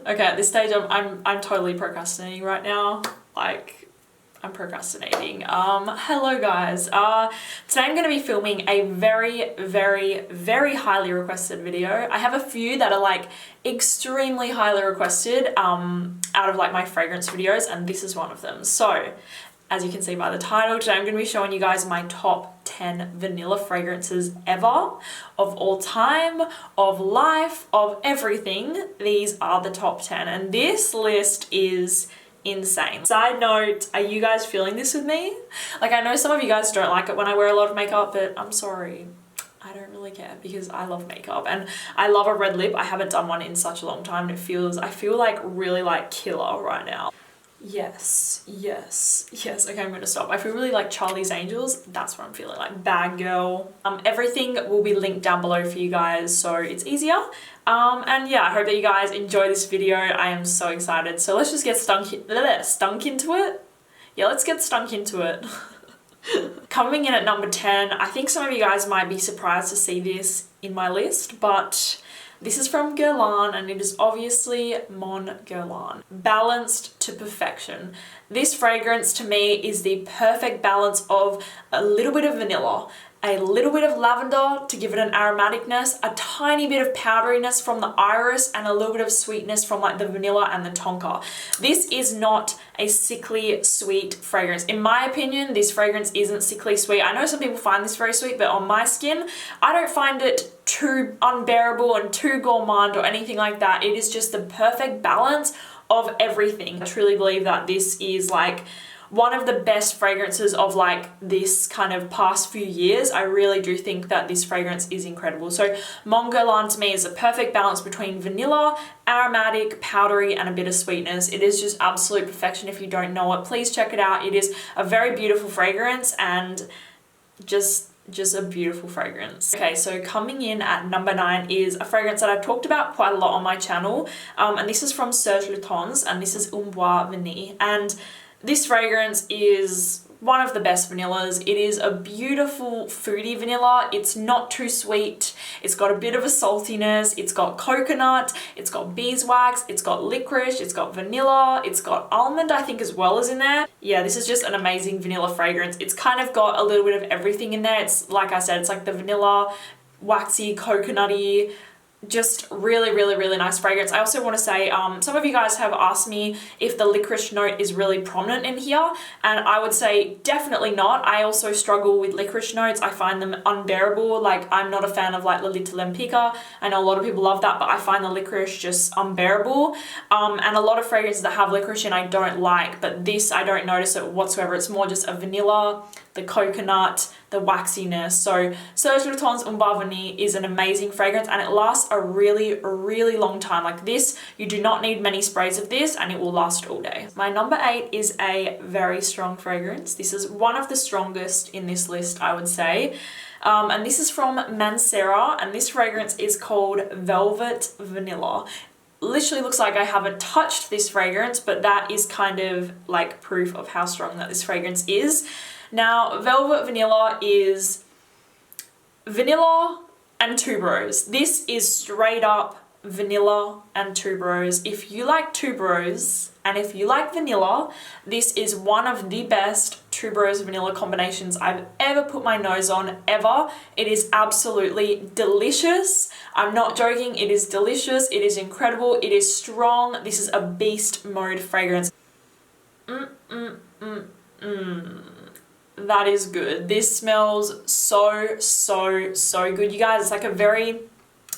Okay, at this stage I'm totally procrastinating right now. Like, I'm procrastinating. Hello guys. Today I'm going to be filming a very highly requested video. I have a few that are like extremely highly requested out of like my fragrance videos, and this is one of them. So, as you can see by the title, today I'm going to be showing you guys my top 10 vanilla fragrances ever, of all time, of life, of everything. These are the top 10, and this list is insane. Side note, are you guys feeling this with me? Like, I know some of you guys don't like it when I wear a lot of makeup, but I'm sorry. I don't really care because I love makeup and I love a red lip. I haven't done one in such a long time, and I feel like really like killer right now. Yes. Okay, I'm gonna stop. I feel really like Charlie's Angels. That's what I'm feeling like. Bad girl. Everything will be linked down below for you guys, so it's easier. And yeah, I hope that you guys enjoy this video. I am so excited. So let's just get stunk into it. Yeah, let's get stunk into it. Coming in at number 10, I think some of you guys might be surprised to see this in my list, but this is from Guerlain, and it is obviously Mon Guerlain. Balanced to perfection. This fragrance to me is the perfect balance of a little bit of vanilla, a little bit of lavender to give it an aromaticness, a tiny bit of powderiness from the iris, and a little bit of sweetness from like the vanilla and the tonka. This is not a sickly sweet fragrance. In my opinion, this fragrance isn't sickly sweet. I know some people find this very sweet, but on my skin, I don't find it too unbearable and too gourmand or anything like that. It is just the perfect balance of everything. I truly believe that this is like one of the best fragrances of like this kind of past few years. I really do think that this fragrance is incredible. So Mon Guerlain to me is a perfect balance between vanilla, aromatic, powdery, and a bit of sweetness. It is just absolute perfection. If you don't know it, please check it out. It is a very beautiful fragrance and just a beautiful fragrance. Okay, so coming in at number 9 is a fragrance that I've talked about quite a lot on my channel, and this is from Certaintos, and this is Un Bois Vanille. And this fragrance is one of the best vanillas. It is a beautiful foodie vanilla. It's not too sweet. It's got a bit of a saltiness. It's got coconut. It's got beeswax. It's got licorice. It's got vanilla. It's got almond, I think, as well as in there. Yeah, this is just an amazing vanilla fragrance. It's kind of got a little bit of everything in there. It's, like I said, it's like the vanilla, waxy, coconutty, just really nice fragrance. I also want to say, some of you guys have asked me if the licorice note is really prominent in here, and I would say definitely not. I also struggle with licorice notes. I find them unbearable. Like, I'm not a fan of like Lolita Lempica. I know a lot of people love that, but I find the licorice just unbearable. And a lot of fragrances that have licorice in I don't like, but this I don't notice it whatsoever. It's more just a vanilla, the coconut, the waxiness. So Certaintos Un Bois Vanille is an amazing fragrance, and it lasts a really long time. Like this, you do not need many sprays of this and it will last all day. My number 8 is a very strong fragrance. This is one of the strongest in this list, I would say. And this is from Mancera, and this fragrance is called Velvet Vanilla. Literally looks like I haven't touched this fragrance, but that is kind of like proof of how strong that this fragrance is. Now, Velvet Vanilla is vanilla and tuberose. This is straight up vanilla and tuberose. If you like tuberose and if you like vanilla, this is one of the best tuberose vanilla combinations I've ever put my nose on, ever. It is absolutely delicious. I'm not joking, it is delicious, it is incredible, it is strong. This is a beast mode fragrance. That is good. This smells so good, you guys. It's like a very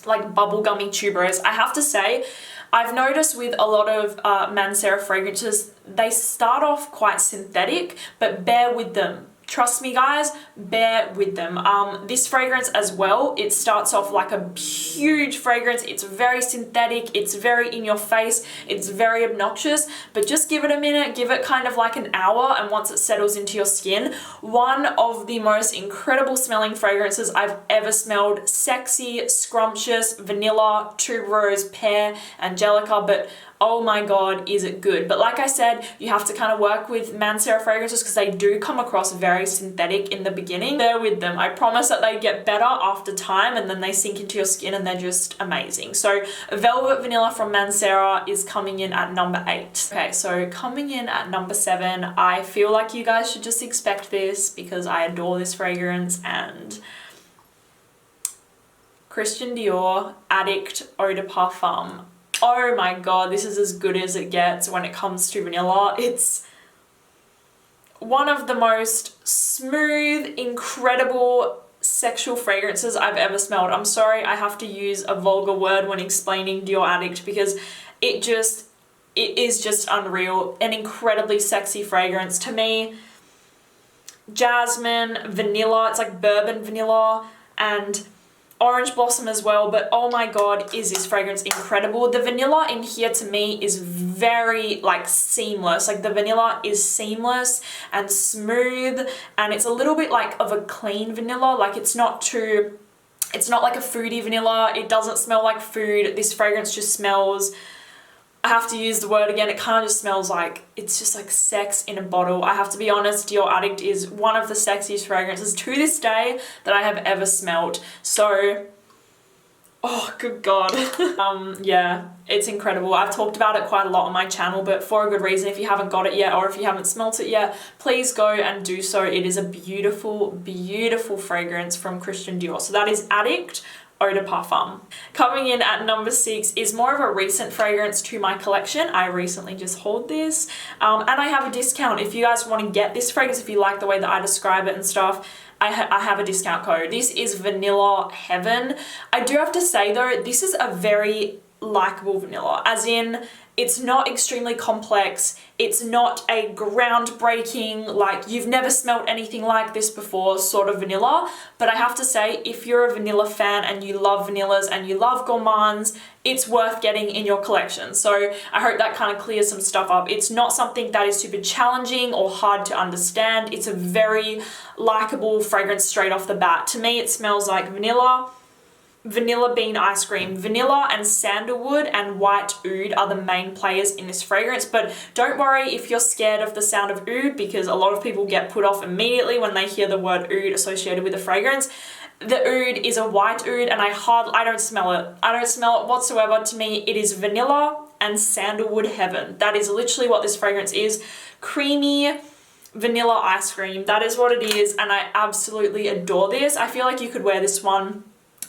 like bubblegummy tuberose. I have to say, I've noticed with a lot of Mancera fragrances, they start off quite synthetic, but bear with them. Trust me guys, bear with them. This fragrance as well, it starts off like a huge fragrance. It's very synthetic, it's very in your face, it's very obnoxious, but just give it a minute, give it kind of like an hour, and once it settles into your skin, one of the most incredible smelling fragrances I've ever smelled. Sexy, scrumptious, vanilla, tuberose, pear, angelica, but oh my god, is it good. But like I said, you have to kind of work with Mancera fragrances because they do come across very synthetic in the beginning. Bear with them. I promise that they get better after time and then they sink into your skin and they're just amazing. So Velvet Vanilla from Mancera is coming in at number 8. Okay, so coming in at number 7, I feel like you guys should just expect this because I adore this fragrance, and Christian Dior Addict Eau de Parfum. Oh my god, this is as good as it gets when it comes to vanilla. It's one of the most smooth, incredible sexual fragrances I've ever smelled. I'm sorry I have to use a vulgar word when explaining Dior Addict because it is just unreal. An incredibly sexy fragrance. To me, jasmine, vanilla, it's like bourbon vanilla, and orange blossom as well, but oh my god, is this fragrance incredible. The vanilla in here to me is very like seamless. Like the vanilla is seamless and smooth, and it's a little bit like of a clean vanilla. Like it's not like a foodie vanilla. It doesn't smell like food. This fragrance just smells, I have to use the word again, it kind of just smells like, it's just like sex in a bottle. I have to be honest, Dior Addict is one of the sexiest fragrances to this day that I have ever smelled. So, oh, good God. Yeah, it's incredible. I've talked about it quite a lot on my channel, but for a good reason. If you haven't got it yet or if you haven't smelt it yet, please go and do so. It is a beautiful, beautiful fragrance from Christian Dior. So that is Addict Eau de Parfum. Coming in at number 6 is more of a recent fragrance to my collection. I recently just hauled this and I have a discount. If you guys want to get this fragrance, if you like the way that I describe it and stuff, I have a discount code. This is Vanilla Heaven. I do have to say though, this is a very likable vanilla, as in it's not extremely complex. It's not a groundbreaking, like you've never smelled anything like this before sort of vanilla. But I have to say, if you're a vanilla fan and you love vanillas and you love gourmands, it's worth getting in your collection. So I hope that kind of clears some stuff up. It's not something that is super challenging or hard to understand. It's a very likable fragrance straight off the bat. To me, it smells like vanilla bean ice cream. Vanilla and sandalwood and white oud are the main players in this fragrance, but don't worry if you're scared of the sound of oud, because a lot of people get put off immediately when they hear the word oud associated with a fragrance. The oud is a white oud and I don't smell it. I don't smell it whatsoever. To me, it is vanilla and sandalwood heaven. That is literally what this fragrance is. Creamy vanilla ice cream. That is what it is, and I absolutely adore this. I feel like you could wear this one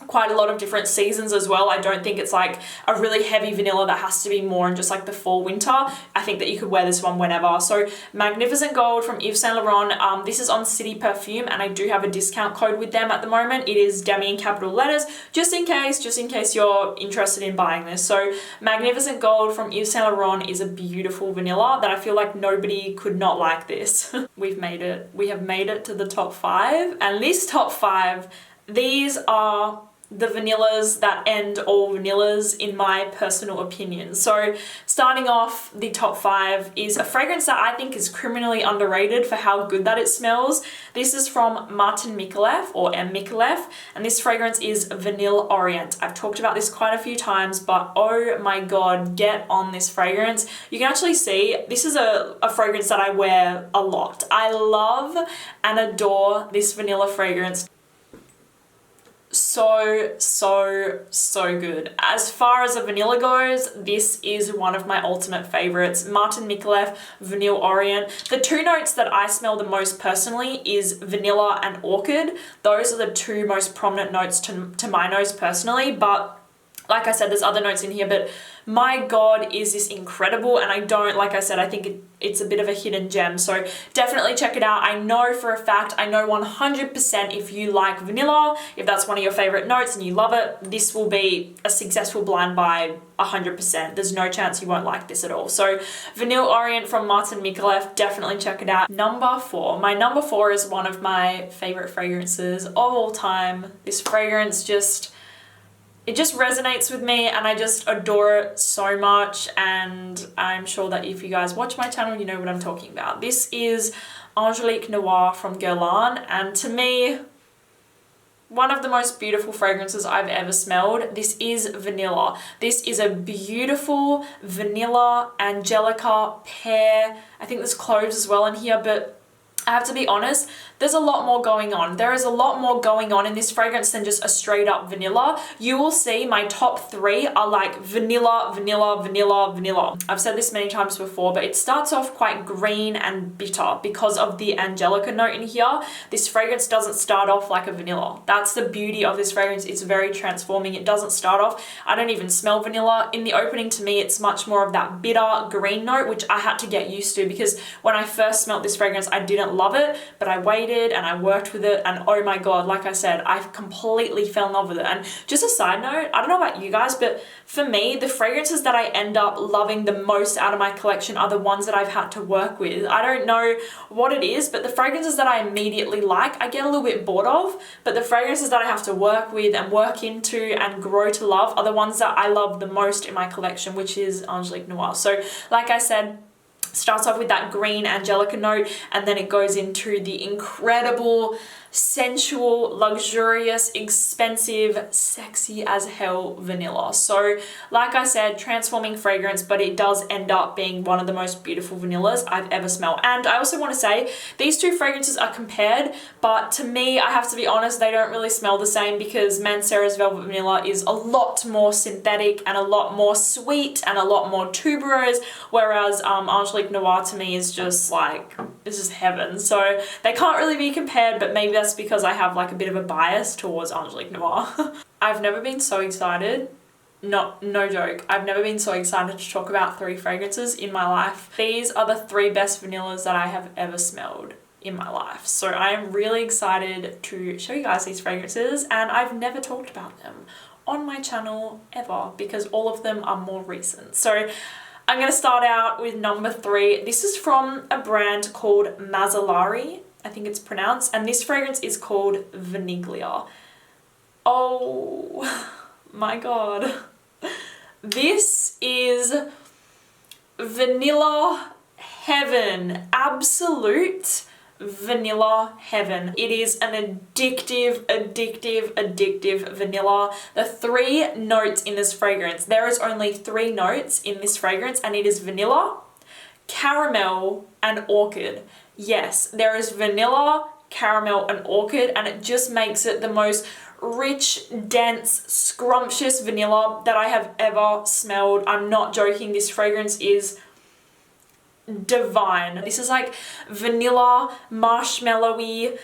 quite a lot of different seasons as well. I don't think it's like a really heavy vanilla that has to be more in just like the fall winter. I think that you could wear this one whenever. So Magnificent Gold from Yves Saint Laurent. This is on City Perfume and I do have a discount code with them at the moment. It is Demi in capital letters, just in case you're interested in buying this. So Magnificent Gold from Yves Saint Laurent is a beautiful vanilla that I feel like nobody could not like this. We've made it. We have made it to the top 5, and this top 5, these are the vanillas that end all vanillas in my personal opinion. So starting off, the top 5 is a fragrance that I think is criminally underrated for how good that it smells. This is from Martin Micallef, or M. Micallef, and this fragrance is Vanille Orient. I've talked about this quite a few times, but oh my god, get on this fragrance. You can actually see this is a fragrance that I wear a lot. I love and adore this vanilla fragrance. So good. As far as a vanilla goes, this is one of my ultimate favorites. Martin Micallef Vanille Orient. The 2 notes that I smell the most personally is vanilla and orchid. Those are the 2 most prominent notes to my nose personally, but like I said, there's other notes in here, but my god, is this incredible. And I don't, like I said, I think it's a bit of a hidden gem. So definitely check it out. I know for a fact, I know 100% if you like vanilla, if that's one of your favorite notes and you love it, this will be a successful blind buy 100%. There's no chance you won't like this at all. So Vanille Orient from Martin Micallef, definitely check it out. Number 4. My number 4 is one of my favorite fragrances of all time. This fragrance it just resonates with me and I just adore it so much, and I'm sure that if you guys watch my channel, you know what I'm talking about. This is Angelique Noir from Guerlain, and to me, one of the most beautiful fragrances I've ever smelled. This is vanilla. This is a beautiful vanilla Angelica pear. I think there's cloves as well in here, but I have to be honest, there's a lot more going on. There is a lot more going on in this fragrance than just a straight up vanilla. You will see my top 3 are like vanilla, vanilla, vanilla, vanilla. I've said this many times before, but it starts off quite green and bitter because of the Angelica note in here. This fragrance doesn't start off like a vanilla. That's the beauty of this fragrance. It's very transforming. It doesn't start off, I don't even smell vanilla. In the opening, to me, it's much more of that bitter green note, which I had to get used to because when I first smelled this fragrance, I didn't love it, but I waited and I worked with it, and oh my god, like I said, I completely fell in love with it. And just a side note, I don't know about you guys, but for me, the fragrances that I end up loving the most out of my collection are the ones that I've had to work with. I don't know what it is, but the fragrances that I immediately like, I get a little bit bored of, but the fragrances that I have to work with and work into and grow to love are the ones that I love the most in my collection, which is Angelique Noir. So like I said, starts off with that green Angelica note, and then it goes into the incredible, sensual, luxurious, expensive, sexy as hell vanilla. So like I said, transforming fragrance, but it does end up being one of the most beautiful vanillas I've ever smelled. And I also want to say these two fragrances are compared, but to me, I have to be honest, they don't really smell the same because Mancera's Velvet Vanilla is a lot more synthetic and a lot more sweet and a lot more tuberose, whereas Angelique Noir to me is just like, it's just heaven. So they can't really be compared, but maybe that's because I have like a bit of a bias towards Angelique Noir. I've never been so excited, no joke, I've never been so excited to talk about 3 fragrances in my life. These are the 3 best vanillas that I have ever smelled in my life. So I am really excited to show you guys these fragrances, and I've never talked about them on my channel ever because all of them are more recent. So I'm going to start out with number 3. This is from a brand called Mazel, I think it's pronounced, and this fragrance is called Vaniglia. Oh my god. This is vanilla heaven. Absolute vanilla heaven. It is an addictive vanilla. The 3 notes in this fragrance, there is only 3 notes in this fragrance, and it is vanilla, caramel, and orchid. Yes, there is vanilla, caramel, and orchid, and it just makes it the most rich, dense, scrumptious vanilla that I have ever smelled. I'm not joking, this fragrance is divine. This is like vanilla, marshmallowy,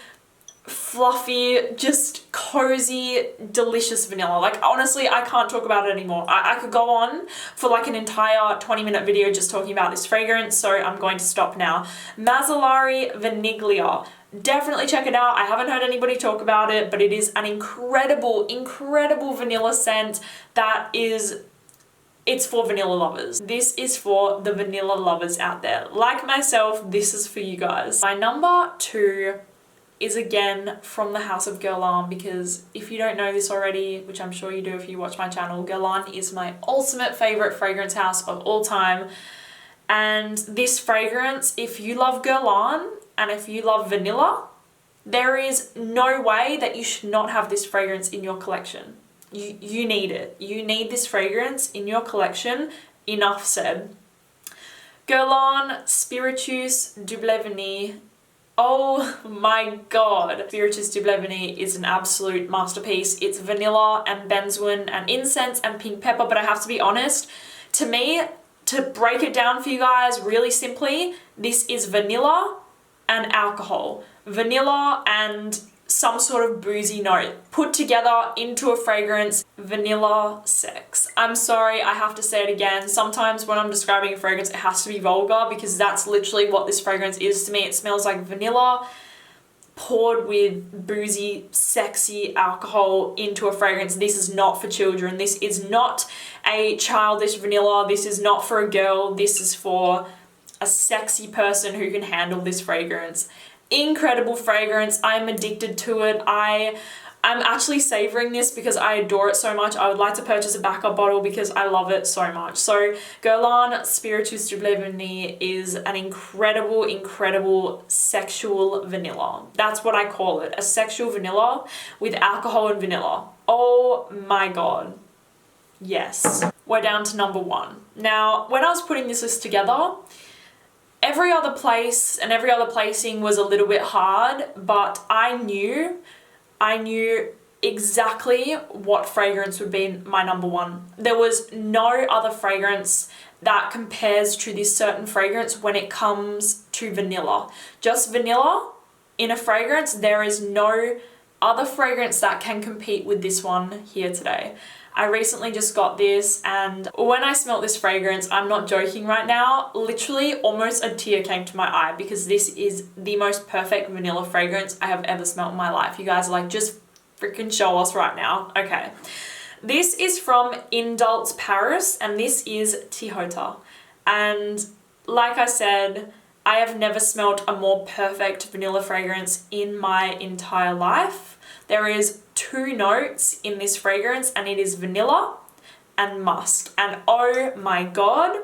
fluffy, just cozy, delicious vanilla. Like honestly, I can't talk about it anymore. I could go on for like an entire 20-minute video just talking about this fragrance, so I'm going to stop now. Mazel Vaniglia. Definitely check it out. I haven't heard anybody talk about it, but it is an incredible vanilla scent that is, it's for vanilla lovers. This is for the vanilla lovers out there. Like myself, this is for you guys. My number 2 is again from the house of Guerlain, because if you don't know this already, which I'm sure you do if you watch my channel, Guerlain is my ultimate favorite fragrance house of all time. And this fragrance, if you love Guerlain and if you love vanilla, there is no way that you should not have this fragrance in your collection. You need it. You need this fragrance in your collection. Enough said. Guerlain Spiritus du Vanille. Oh my god. Spiritus du Vanille is an absolute masterpiece. It's vanilla and benzoin and incense and pink pepper, but I have to be honest, to me, to break it down for you guys really simply, this is vanilla and alcohol. Vanilla and some sort of boozy note put together into a fragrance. Vanilla sex. I'm sorry, I have to say it again. Sometimes when I'm describing a fragrance, it has to be vulgar because that's literally what this fragrance is to me. It smells like vanilla poured with boozy, sexy alcohol into a fragrance. This is not for children. This is not a childish vanilla. This is not for a girl. This is for a sexy person who can handle this fragrance. Incredible fragrance. I'm addicted to it. I I'm actually savoring this because I adore it so much. I would like to purchase a backup bottle because I love it so much. So Guerlain Spiritus de Vanille is an incredible, incredible sexual vanilla. That's what I call it, a sexual vanilla with alcohol and vanilla. Oh my God. Yes. We're down to number 1. Now, when I was putting this list together, every other place and every other placing was a little bit hard, but I knew exactly what fragrance would be my number 1. There was no other fragrance that compares to this certain fragrance when it comes to vanilla. Just vanilla in a fragrance, there is no other fragrance that can compete with this one here today. I recently just got this, and when I smelt this fragrance, I'm not joking right now, literally almost a tear came to my eye because this is the most perfect vanilla fragrance I have ever smelt in my life. You guys are like, just freaking show us right now. Okay. This is from Addict Paris, and this is Tihota. And like I said, I have never smelt a more perfect vanilla fragrance in my entire life. There is 2 notes in this fragrance, and it is vanilla and musk. And oh my God,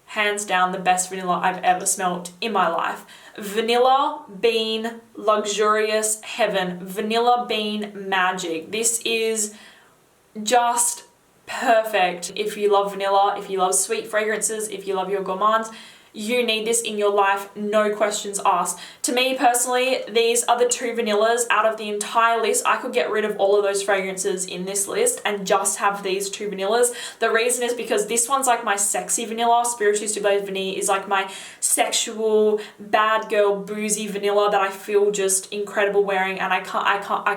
hands down the best vanilla I've ever smelt in my life. Vanilla bean luxurious heaven. Vanilla bean magic. This is just perfect. If you love vanilla, if you love sweet fragrances, if you love your gourmands, you need this in your life, no questions asked. To me personally, these are the 2 vanillas out of the entire list. I could get rid of all of those fragrances in this list and just have these 2 vanillas. The reason is because this one's like my sexy vanilla. Spiritus de Vanille is like my sexual, bad girl, boozy vanilla that I feel just incredible wearing, and I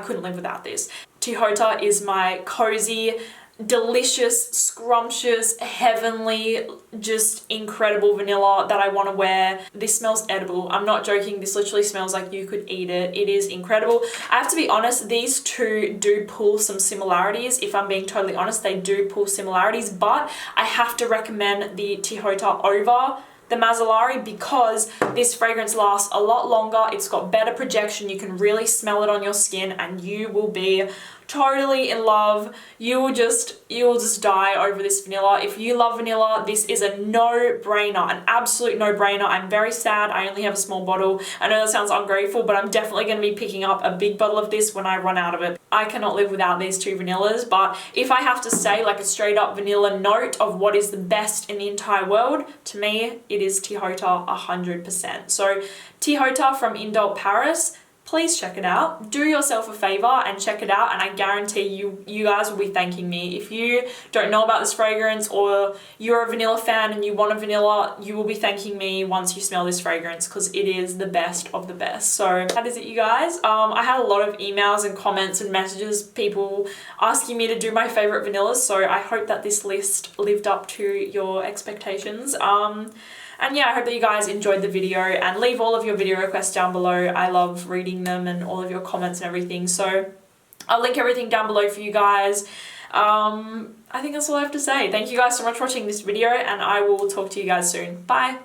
couldn't live without this. Tihota is my cozy, delicious, scrumptious, heavenly, just incredible vanilla that I want to wear. This smells edible. I'm not joking. This literally smells like you could eat it. It is incredible. I have to be honest, these 2 do pull some similarities. If I'm being totally honest, they do pull similarities, but I have to recommend the Tihota over the Mazel because this fragrance lasts a lot longer. It's got better projection. You can really smell it on your skin and you will be totally in love. You will just die over this vanilla. If you love vanilla, this is a no-brainer, an absolute no-brainer. I'm very sad I only have a small bottle. I know that sounds ungrateful, but I'm definitely going to be picking up a big bottle of this when I run out of it. I cannot live without these 2 vanillas, but if I have to say like a straight up vanilla note of what is the best in the entire world, to me, it is Tihota 100%. So Tihota from Addict Paris, please check it out. Do yourself a favor and check it out, and I guarantee you guys will be thanking me. If you don't know about this fragrance or you're a vanilla fan and you want a vanilla, you will be thanking me once you smell this fragrance because it is the best of the best. So that is it, you guys. I had a lot of emails and comments and messages, people asking me to do my favorite vanillas, so I hope that this list lived up to your expectations. And yeah, I hope that you guys enjoyed the video, and leave all of your video requests down below. I love reading them and all of your comments and everything. So I'll link everything down below for you guys. I think that's all I have to say. Thank you guys so much for watching this video, and I will talk to you guys soon. Bye.